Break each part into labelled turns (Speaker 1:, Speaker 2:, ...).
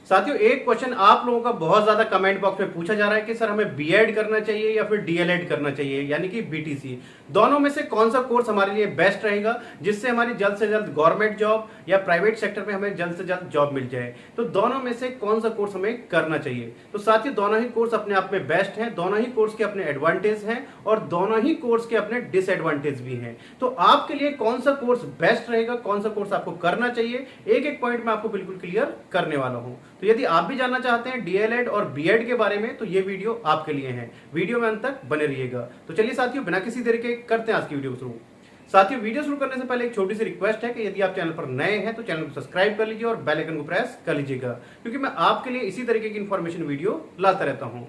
Speaker 1: साथियों, एक क्वेश्चन आप लोगों का बहुत ज्यादा कमेंट बॉक्स में पूछा जा रहा है कि सर हमें बीएड करना चाहिए या फिर डीएलएड करना चाहिए, यानी कि बीटीसी। दोनों में से कौन सा कोर्स हमारे लिए बेस्ट रहेगा जिससे हमारी जल्द से जल्द गवर्नमेंट जॉब या प्राइवेट सेक्टर में हमें जल्द से जल्द जॉब मिल जाए। तो दोनों में से कौन सा कोर्स हमें करना चाहिए। तो साथियों, दोनों ही कोर्स अपने आप में बेस्ट हैं, दोनों ही कोर्स के अपने एडवांटेज हैं और दोनों ही कोर्स के अपने डिसएडवांटेज भी हैं। तो आपके लिए कौन सा कोर्स बेस्ट रहेगा, कौन सा कोर्स आपको करना चाहिए, एक एक पॉइंट में आपको बिल्कुल क्लियर करने वाला हूं। तो यदि आप भी जानना चाहते हैं डीएलएड और बीएड के बारे में तो ये वीडियो आपके लिए है। वीडियो में अंत तक बने रहिएगा। तो चलिए साथियों, बिना किसी देरी के करते हैं आज की वीडियो शुरू। साथियों, वीडियो शुरू करने से पहले एक छोटी सी रिक्वेस्ट है कि यदि आप चैनल पर नए हैं तो चैनल को सब्सक्राइब कर लीजिए और बेल आइकन को प्रेस कर लीजिएगा, क्योंकि मैं आपके लिए इसी तरीके की इंफॉर्मेशन वीडियो लाता रहता हूं।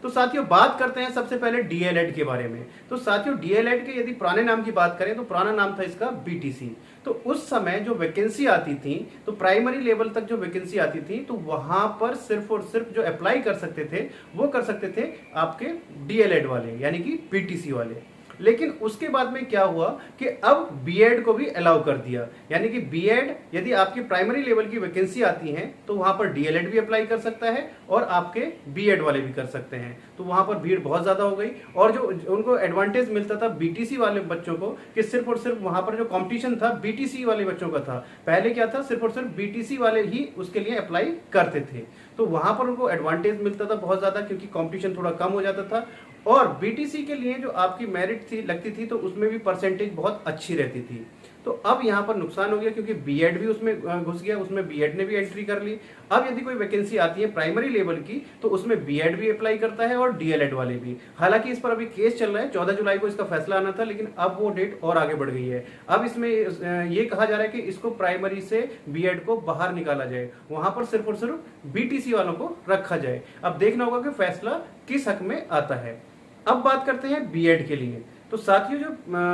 Speaker 1: तो साथियों, बात करते हैं सबसे पहले डीएलएड के बारे में। तो साथियों, डीएलएड के यदि पुराने नाम की बात करें तो पुराना नाम था इसका बीटीसी। तो उस समय जो वैकेंसी आती थी, तो प्राइमरी लेवल तक जो वैकेंसी आती थी, तो वहां पर सिर्फ और सिर्फ जो अप्लाई कर सकते थे वो कर सकते थे आपके डीएलएड वाले, यानी कि बीटीसी वाले। लेकिन उसके बाद में क्या हुआ कि अब बीएड को भी अलाउ कर दिया, यानी कि बीएड यदि आपकी प्राइमरी लेवल की वैकेंसी आती है तो वहां पर डीएलएड भी अप्लाई कर सकता है और आपके बीएड वाले भी कर सकते हैं। तो वहां पर भीड़ बहुत ज्यादा हो गई और जो उनको एडवांटेज मिलता था बीटीसी वाले बच्चों को कि सिर्फ और सिर्फ वहां पर जो कंपटीशन था बीटीसी वाले बच्चों का था। पहले क्या था, सिर्फ और सिर्फ बीटीसी वाले ही उसके लिए अप्लाई करते थे, तो वहां पर उनको एडवांटेज मिलता था बहुत ज्यादा, क्योंकि कंपटीशन थोड़ा कम हो जाता था। और बीटीसी के लिए जो आपकी मेरिट थी लगती थी तो उसमें भी परसेंटेज बहुत अच्छी रहती थी। तो अब यहाँ पर नुकसान हो गया क्योंकि बीएड भी उसमें घुस गया, उसमें बीएड ने भी एंट्री कर ली। अब यदि कोई वैकेंसी आती है प्राइमरी लेवल की तो उसमें बीएड भी अप्लाई करता है और डीएलएड वाले भी। हालांकि इस पर अभी केस चल रहा है, 14 जुलाई को इसका फैसला आना था, लेकिन अब वो डेट और आगे बढ़ गई है। अब इसमें ये कहा जा रहा है कि इसको प्राइमरी से बीएड को बाहर निकाला जाए, वहां पर सिर्फ और सिर्फ बीटीसी वालों को रखा जाए। अब देखना होगा कि फैसला किस हक में आता है। अब बात करते हैं बीएड के लिए। तो साथियों, जो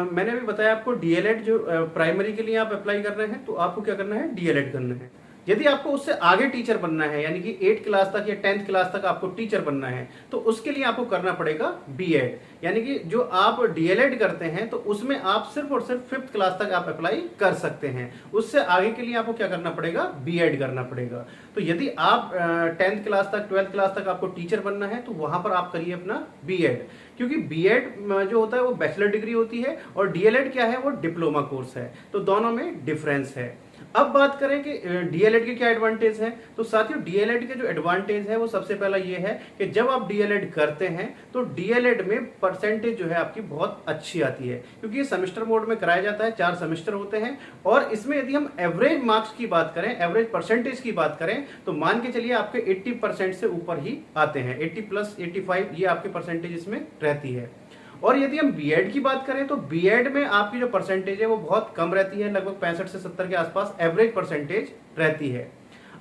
Speaker 1: मैंने अभी बताया आपको डीएलएड जो प्राइमरी के लिए आप अप्लाई कर रहे हैं तो आपको क्या करना है, डीएलएड करना है। यदि आपको उससे आगे टीचर बनना है, यानी कि 8th क्लास तक या 10th क्लास तक आपको टीचर बनना है, तो उसके लिए आपको करना पड़ेगा बीएड। यानी कि जो आप डीएलएड करते हैं तो उसमें आप सिर्फ और सिर्फ 5th क्लास तक आप अप्लाई कर सकते हैं। उससे आगे के लिए आपको क्या करना पड़ेगा, बीएड करना पड़ेगा। तो यदि आप 10th क्लास तक 12th क्लास तक आपको टीचर बनना है तो वहां पर आप करिए अपना बीएड, क्योंकि बीएड जो होता है वो बैचलर डिग्री होती है और डीएलएड क्या है, वो डिप्लोमा कोर्स है। तो दोनों में डिफरेंस है। अब बात करें कि डीएलएड के क्या एडवांटेज है। तो साथियों, डीएलएड के जो एडवांटेज है वो सबसे पहला ये है कि जब आप डीएलएड करते हैं तो डीएलएड में परसेंटेज जो है आपकी बहुत अच्छी आती है, क्योंकि ये सेमेस्टर मोड में कराया जाता है, 4 सेमेस्टर होते हैं। और इसमें यदि हम एवरेज मार्क्स की बात करें, एवरेज परसेंटेज की बात करें, तो मान के चलिए आपके 80% से ऊपर ही आते हैं, 80+ 85 ये आपकी परसेंटेज इसमें रहती है। और यदि हम बीएड की बात करें तो बीएड में आपकी जो परसेंटेज है वो बहुत कम रहती है, लगभग 65 से 70 के आसपास एवरेज परसेंटेज रहती है।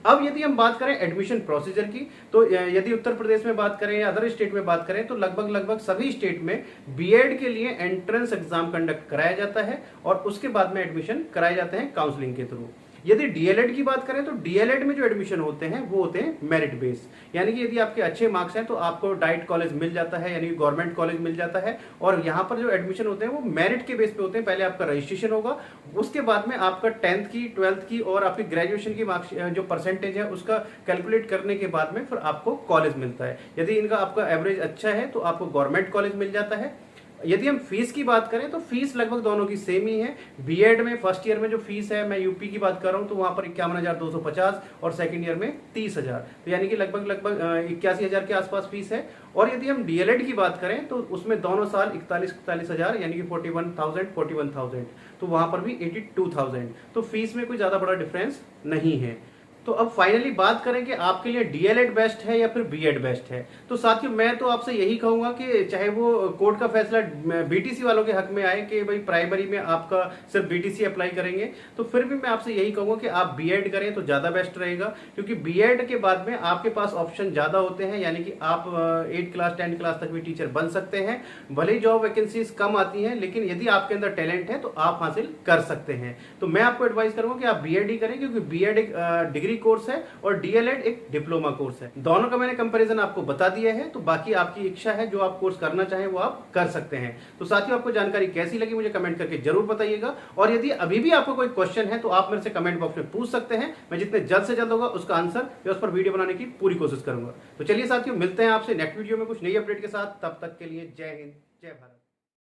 Speaker 1: अब यदि हम बात करें एडमिशन प्रोसीजर की, तो यदि उत्तर प्रदेश में बात करें या अदर स्टेट में बात करें तो लगभग सभी स्टेट में बीएड के लिए एंट्रेंस एग्जाम कंडक्ट कराया जाता है और उसके बाद में एडमिशन कराए जाते हैं काउंसलिंग के थ्रू। यदि डीएलएड की बात करें तो डीएलएड में जो एडमिशन होते हैं वो होते हैं मेरिट बेस, यानी कि यदि आपके अच्छे मार्क्स हैं तो आपको डाइट कॉलेज मिल जाता है, यानी कि गवर्नमेंट कॉलेज मिल जाता है। और यहाँ पर जो एडमिशन होते हैं वो मेरिट के बेस पे होते हैं। पहले आपका रजिस्ट्रेशन होगा, उसके बाद में आपका 10th की 12th की और आपकी ग्रेजुएशन की मार्क्स जो परसेंटेज है उसका कैलकुलेट करने के बाद में फिर आपको कॉलेज मिलता है। यदि इनका आपका एवरेज अच्छा है तो आपको गवर्नमेंट कॉलेज मिल जाता है। यदि हम फीस की बात करें तो फीस लगभग दोनों की सेम ही है। बीएड में फर्स्ट ईयर में जो फीस है, मैं यूपी की बात कर रहा हूं, तो वहां पर 51,250 और सेकंड ईयर में 30,000, तो यानी कि लगभग 81,000 के आसपास फीस है। और यदि हम डीएलएड की बात करें तो उसमें दोनों साल 41,000 यानी कि 41,000, तो वहां पर भी 82,000। तो फीस में कोई ज्यादा बड़ा डिफरेंस नहीं है। तो अब फाइनली बात करें कि आपके लिए डीएलएड बेस्ट है या फिर बीएड बेस्ट है। तो साथियों, मैं तो आपसे यही कहूंगा कि चाहे वो कोर्ट का फैसला बीटीसी वालों के हक में आए कि भाई प्राइमरी में आपका सिर्फ बीटीसी अप्लाई करेंगे, तो फिर भी मैं आपसे यही कहूंगा कि आप बीएड करें तो ज्यादा बेस्ट रहेगा, क्योंकि बीएड के बाद में आपके पास ऑप्शन ज्यादा होते हैं, यानी कि आप 8th क्लास 10th क्लास तक भी टीचर बन सकते हैं। भले ही जॉब वैकेंसीज कम आती हैं, लेकिन यदि आपके अंदर टैलेंट है तो आप हासिल कर सकते हैं। तो मैं आपको एडवाइस करूंगा कि आप बीएड ही करें, क्योंकि बीएड एक डिग्री कोर्स है और डीएलएड एक डिप्लोमा कोर्स है। दोनों का मैंने कंपैरिजन आपको बता दिया है, तो बाकी आपकी इच्छा है, जो आप कोर्स करना चाहें वो आप कर सकते हैं। तो साथियों, आपको जानकारी कैसी लगी मुझे कमेंट करके जरूर बताइएगा, और यदि अभी भी आपको कोई क्वेश्चन है तो आप मेरे से कमेंट बॉक्स में पूछ सकते हैं। मैं जितने जल्द से जल्द होगा उसका आंसर या उस पर वीडियो बनाने की पूरी कोशिश करूंगा। तो चलिए साथियों, मिलते हैं आपसे नेक्स्ट वीडियो में कुछ नई अपडेट के साथ। तब तक के लिए जय हिंद, जय भारत।